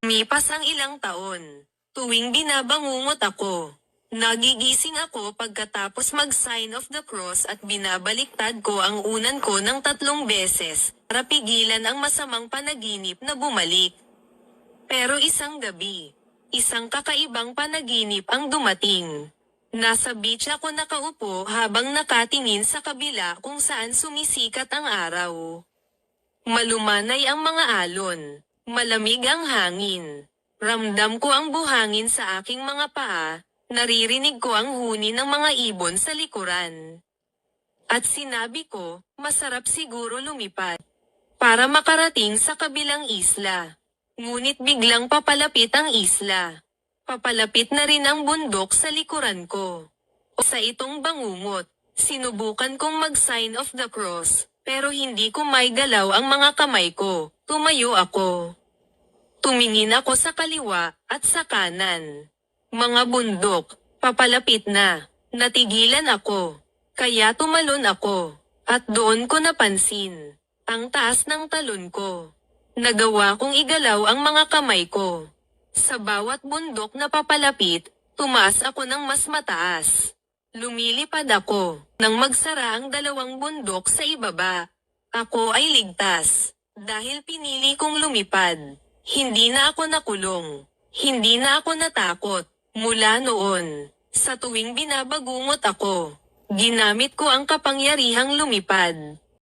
Lumipas ang ilang taon. Tuwing binabangungot ako, nagigising ako pagkatapos mag-sign of the cross at binabaliktad ko ang unan ko ng 3 beses, para pigilan ang masamang panaginip na bumalik. Pero isang gabi, isang kakaibang panaginip ang dumating. Nasa beach ako nakaupo habang nakatingin sa kabila kung saan sumisikat ang araw. Malumanay ang mga alon. Malamig ang hangin. Ramdam ko ang buhangin sa aking mga paa, naririnig ko ang huni ng mga ibon sa likuran. At sinabi ko, masarap siguro lumipad para makarating sa kabilang isla. Ngunit biglang papalapit ang isla. Papalapit na rin ang bundok sa likuran ko. O sa itong bangungot, sinubukan kong mag-sign of the cross, pero hindi ko maigalaw ang mga kamay ko. Tumayo ako. Tumingin ako sa kaliwa at sa kanan. Mga bundok, papalapit na. Natigilan ako. Kaya tumalon ako. At doon ko napansin ang taas ng talon ko. Nagawa kong igalaw ang mga kamay ko. Sa bawat bundok na papalapit, tumaas ako ng mas mataas. Lumilipad ako. Nang magsara ang 2 bundok sa ibaba, ako ay ligtas. Dahil pinili kong lumipad. Hindi na ako nakulong. Hindi na ako natakot. Mula noon, sa tuwing binabagungot ako, ginamit ko ang kapangyarihang lumipad.